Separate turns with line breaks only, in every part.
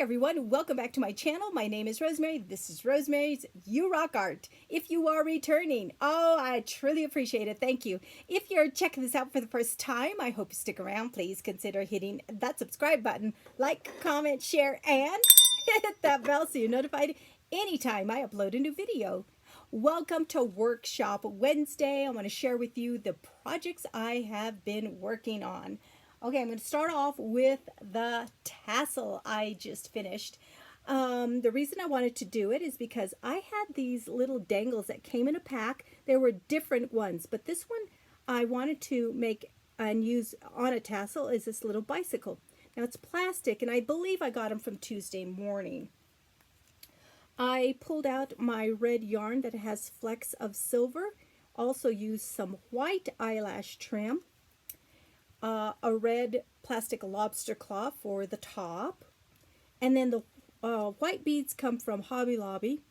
everyone, welcome back to my channel. My name is Rosemary. This is Rosemary's You Rock Art. If you are returning, oh, I truly appreciate it. Thank you. If you're checking this out for the first time, I hope you stick around. Please consider hitting that subscribe button, like, comment, share, and hit that bell so you're notified anytime I upload a new video. Welcome to Workshop Wednesday. I want to share with you the projects I have been working on. Okay, I'm going to start off with the tassel I just finished. The reason I wanted to do it is because I had these little dangles that came in a pack. There were different ones, but this one I wanted to make and use on a tassel is this little bicycle. Now it's plastic, and I believe I got them from Tuesday Morning. I pulled out my red yarn that has flecks of silver. Also used some white eyelash trim. A red plastic lobster claw for the top, and then the white beads come from Hobby Lobby.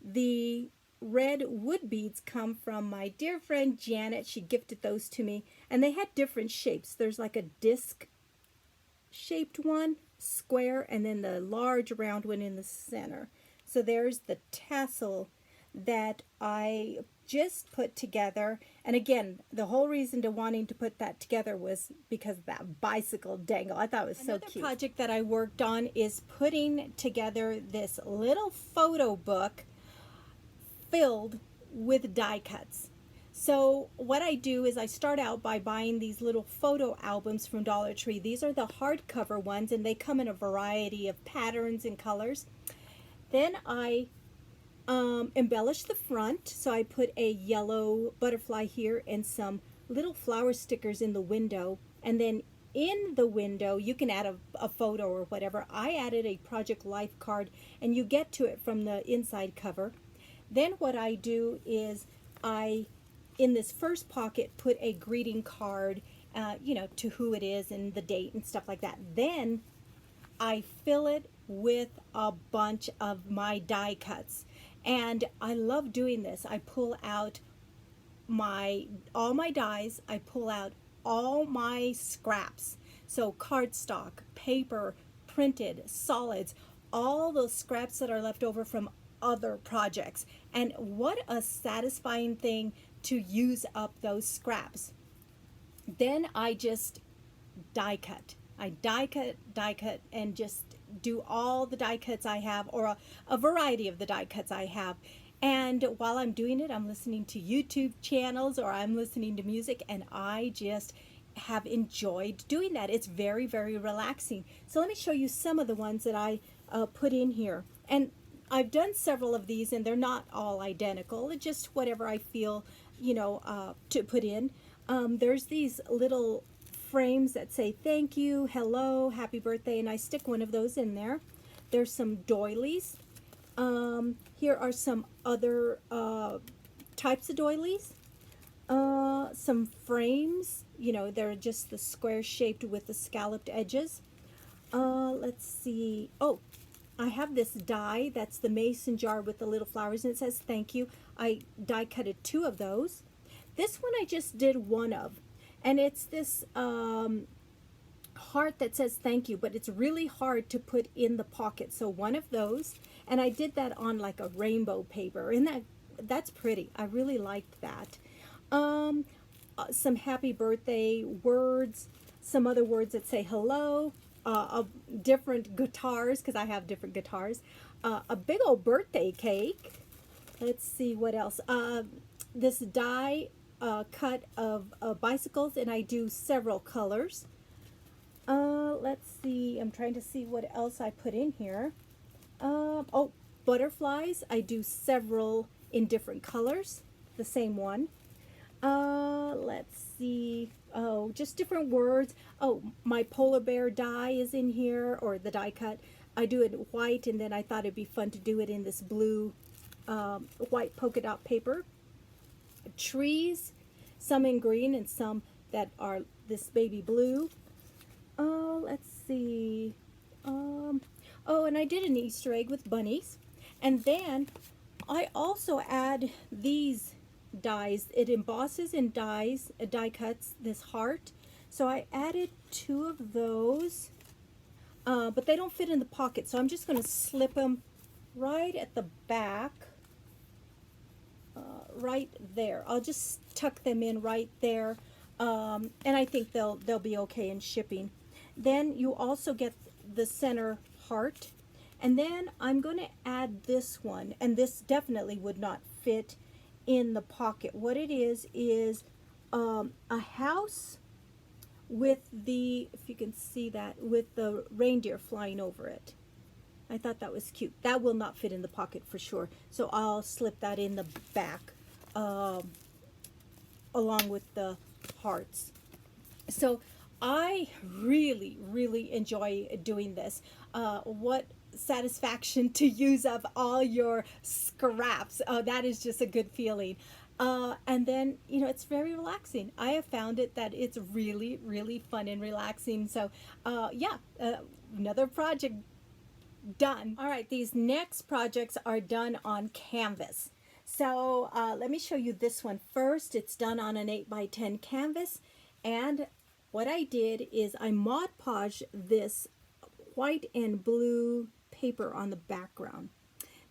The red wood beads come from my dear friend Janet. She gifted those to me, and they had different shapes. There's like a disc shaped one, square, and then the large round one in the center. So there's the tassel that I just put together. And again, the whole reason to wanting to put that together was because of that bicycle dangle. I thought it was so cute. Another project that I worked on is putting together this little photo book filled with die cuts. So what I do is I start out by buying these little photo albums from Dollar Tree. These are the hardcover ones, and they come in a variety of patterns and colors. Then I embellish the front, so I put a yellow butterfly here and some little flower stickers in the window, and then in the window you can add a photo or whatever. I added a Project Life card, and you get to it from the inside cover. Then what I do is in this first pocket, put a greeting card, you know, to who it is and the date and stuff like that. Then I fill it with a bunch of my die cuts. And I love doing this. I pull out all my dies. I pull out all my scraps. So cardstock, paper, printed, solids, all those scraps that are left over from other projects. And what a satisfying thing to use up those scraps. Then I just die cut. I die cut, and just do all the die cuts I have, or a variety of the die cuts I have. And while I'm doing it, I'm listening to YouTube channels, or I'm listening to music, and I just have enjoyed doing that. It's very, very relaxing. So let me show you some of the ones that I put in here. And I've done several of these, and they're not all identical. It's just whatever I feel, you know, to put in. There's these little frames that say thank you, hello, happy birthday, and I stick one of those in there. There's some doilies. Here are some other types of doilies. Some frames, you know, they're just the square shaped with the scalloped edges. Let's see. Oh, I have this die that's the mason jar with the little flowers, and it says thank you. I die cutted 2 of those. This one I just did 1 of. And it's this heart that says thank you, but it's really hard to put in the pocket. So 1 of those, and I did that on like a rainbow paper, and that's pretty. I really liked that. Some happy birthday words, some other words that say hello, different guitars, because I have different guitars, a big old birthday cake. Let's see what else. This die cut of bicycles, and I do several colors. Let's see, I'm trying to see what else I put in here. Oh, butterflies, I do several in different colors, the same one. Let's see, oh, just different words. Oh, my polar bear die is in here, or the die cut. I do it in white, and then I thought it'd be fun to do it in this blue white polka dot paper. Trees, some in green and some that are this baby blue. Let's see. Oh, and I did an Easter egg with bunnies. And then I also add these dies. It embosses and die cuts this heart. So I added 2 of those. but they don't fit in the pocket. So I'm just going to slip them right at the back, right there. I'll just tuck them in right there, and I think they'll be okay in shipping. Then you also get the center heart, and then I'm going to add this one, and this definitely would not fit in the pocket. What it is a house with the, if you can see that, with the reindeer flying over it. I thought that was cute. That will not fit in the pocket for sure. So I'll slip that in the back along with the hearts. So I really, really enjoy doing this. What satisfaction to use up all your scraps. Oh, that is just a good feeling. And then, you know, it's very relaxing. I have found it that it's really, really fun and relaxing. So, yeah, another project done. All right, these next projects are done on canvas. So let me show you this one first. It's done on an 8x10 canvas. And what I did is I Mod Podged this white and blue paper on the background.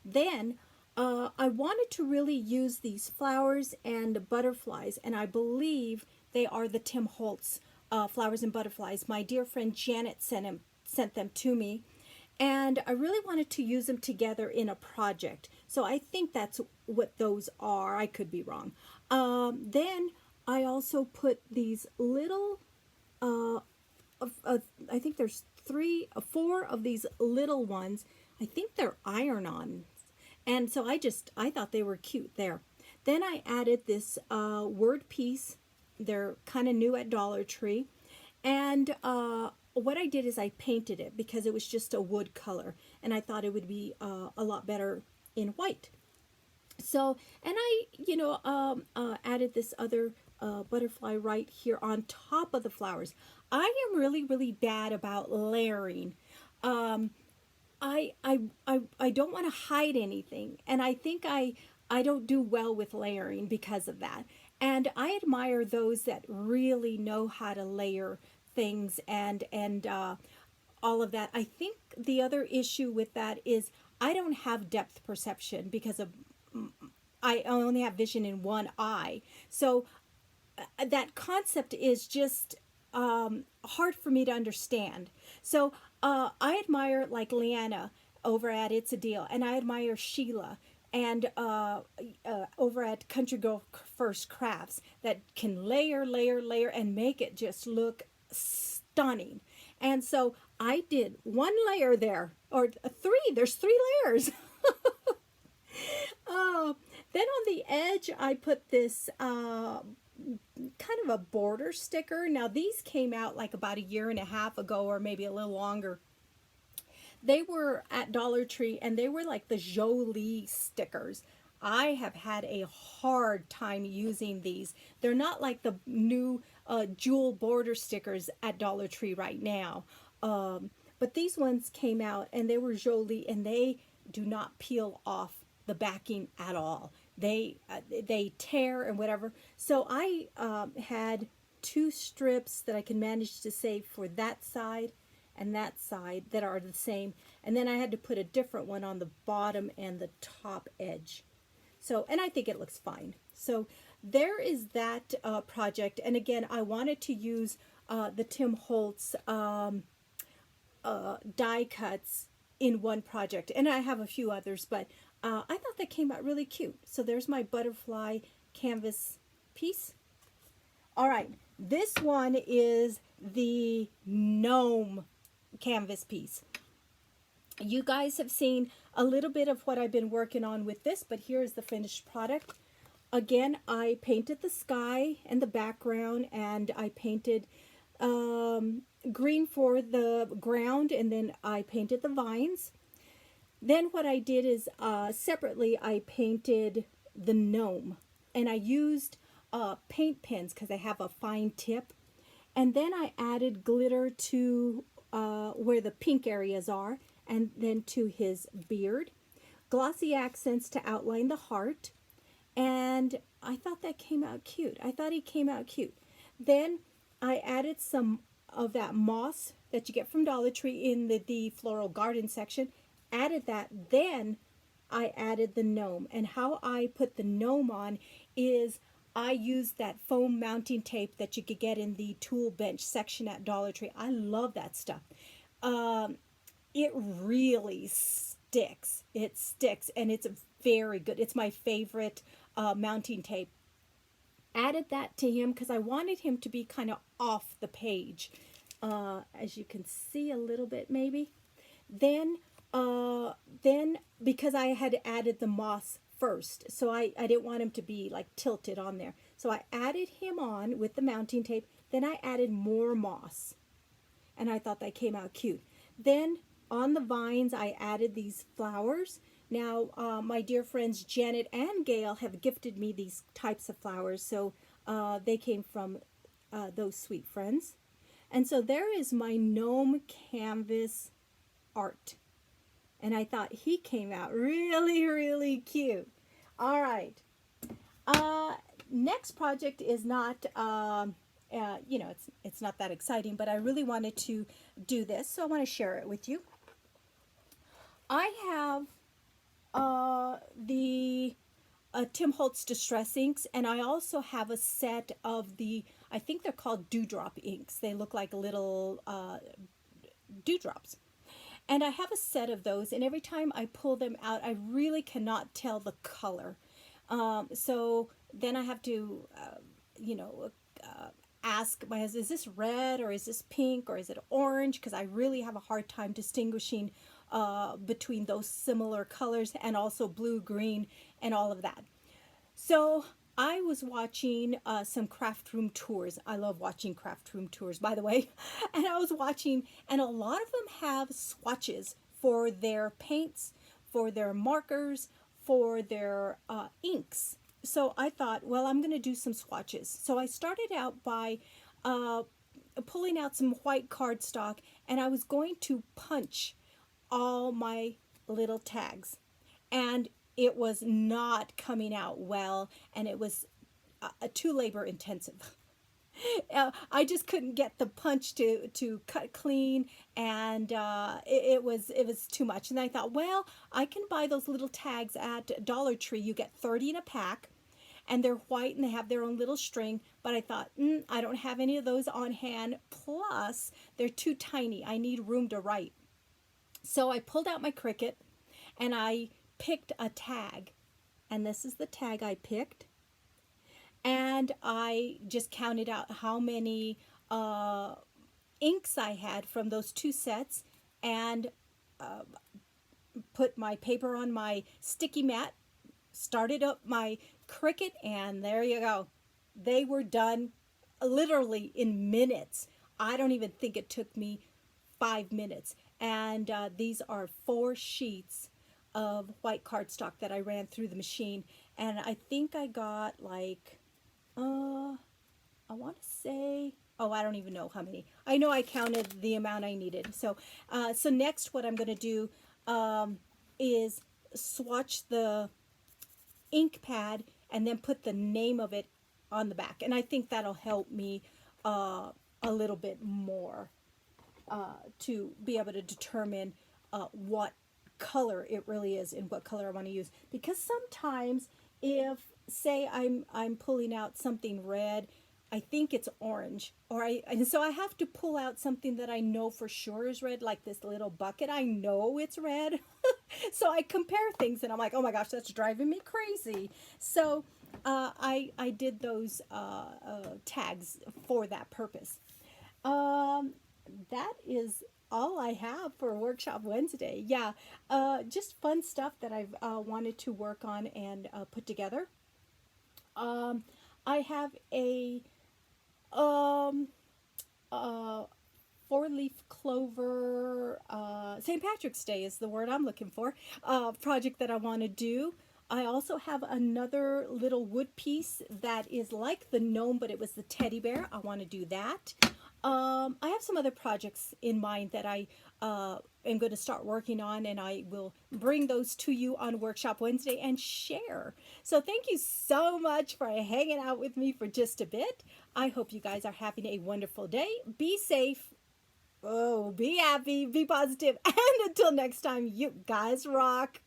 Then I wanted to really use these flowers and butterflies, and I believe they are the Tim Holtz flowers and butterflies. My dear friend Janet sent them to me, and I really wanted to use them together in a project. So I think that's what those are. I could be wrong. Then I also put these little, I think there's 4 of these little ones. I think they're iron-on. And so I thought they were cute there. Then I added this word piece. They're kind of new at Dollar Tree. And what I did is I painted it because it was just a wood color. And I thought it would be a lot better in white. So, and I, you know, added this other butterfly right here on top of the flowers. I am really, really bad about layering. I don't want to hide anything, and I think I don't do well with layering because of that. And I admire those that really know how to layer things and all of that. I think the other issue with that is I don't have depth perception because of I only have vision in one eye. So that concept is just hard for me to understand. So I admire like Leanna over at It's a Deal, and I admire Sheila and over at Country Girl First Crafts that can layer, and make it just look stunning. And so I did 1 layer there, or 3. There's 3 layers. Then on the edge, I put this kind of a border sticker. Now these came out like about 1.5 years ago, or maybe a little longer. They were at Dollar Tree, and they were like the Jolie stickers. I have had a hard time using these. They're not like the new jewel border stickers at Dollar Tree right now. But these ones came out, and they were Jolie, and they do not peel off the backing at all. They tear and whatever. So I had 2 strips that I can manage to save for that side and that side that are the same. And then I had to put a different one on the bottom and the top edge. So, and I think it looks fine. So there is that project. And again, I wanted to use the Tim Holtz die cuts in one project. And I have a few others, but I thought that came out really cute. So there's my butterfly canvas piece. All right, this one is the Gnome canvas piece. You guys have seen a little bit of what I've been working on with this, but here is the finished product. Again, I painted the sky and the background, and I painted green for the ground, and then I painted the vines. Then what I did is separately I painted the gnome, and I used paint pens because they have a fine tip. And then I added glitter to where the pink areas are, and then to his beard. Glossy accents to outline the heart. And I thought that came out cute. I thought he came out cute. Then I added some of that moss that you get from Dollar Tree in the floral garden section. Added that, then I added the gnome. And how I put the gnome on is I used that foam mounting tape that you could get in the tool bench section at Dollar Tree. I love that stuff. It really sticks. It sticks, and it's very good. It's my favorite mounting tape. Added that to him because I wanted him to be kind of off the page, as you can see a little bit maybe. Then because I had added the moss first, so I didn't want him to be like tilted on there. So I added him on with the mounting tape. Then I added more moss, and I thought that came out cute. Then on the vines, I added these flowers. Now, my dear friends Janet and Gail have gifted me these types of flowers, so they came from those sweet friends. And so there is my gnome canvas art. And I thought he came out really, really cute. All right. Next project is not, you know, it's not that exciting, but I really wanted to do this, so I want to share it with you. I have the Tim Holtz Distress Inks, and I also have a set of the, I think they're called dewdrop inks. They look like little dewdrops. And I have a set of those, and every time I pull them out, I really cannot tell the color. So then I have to, you know, ask my husband, is this red, or is this pink, or is it orange? Because I really have a hard time distinguishing between those similar colors, and also blue, green, and all of that. So I was watching some craft room tours. I love watching craft room tours, by the way. And I was watching, and a lot of them have swatches for their paints, for their markers, for their inks. So I thought, well, I'm going to do some swatches. So I started out by pulling out some white cardstock, and I was going to punch all my little tags. And it was not coming out well, and it was too labor intensive. I just couldn't get the punch to cut clean, and it was too much. And I thought, well, I can buy those little tags at Dollar Tree. You get 30 in a pack, and they're white, and they have their own little string. But I thought, I don't have any of those on hand. Plus, they're too tiny. I need room to write. So I pulled out my Cricut, and I picked a tag, and this is the tag I picked, and I just counted out how many inks I had from those two sets, and put my paper on my sticky mat, started up my Cricut, and there you go. They were done literally in minutes. I don't even think it took me 5 minutes, and these are 4 sheets of white cardstock that I ran through the machine, and I think I got like, I want to say, oh, I don't even know how many. I know I counted the amount I needed. So, so next what I'm going to do is swatch the ink pad and then put the name of it on the back, and I think that'll help me a little bit more to be able to determine what color it really is and what color I want to use. Because sometimes if, say, I'm pulling out something red, I think it's orange, and so I have to pull out something that I know for sure is red, like this little bucket. I know it's red. So I compare things, and I'm like, oh my gosh, that's driving me crazy. So I did those tags for that purpose. That is all I have for Workshop Wednesday. Yeah, just fun stuff that I've wanted to work on and put together. I have a 4-leaf clover, St. Patrick's Day is the word I'm looking for, project that I want to do. I also have another little wood piece that is like the gnome, but it was the teddy bear. I want to do that. I have some other projects in mind that I am going to start working on, and I will bring those to you on Workshop Wednesday and share. So, thank you so much for hanging out with me for just a bit. I hope you guys are having a wonderful day. Be safe. Oh, be happy, be positive, and until next time, you guys rock.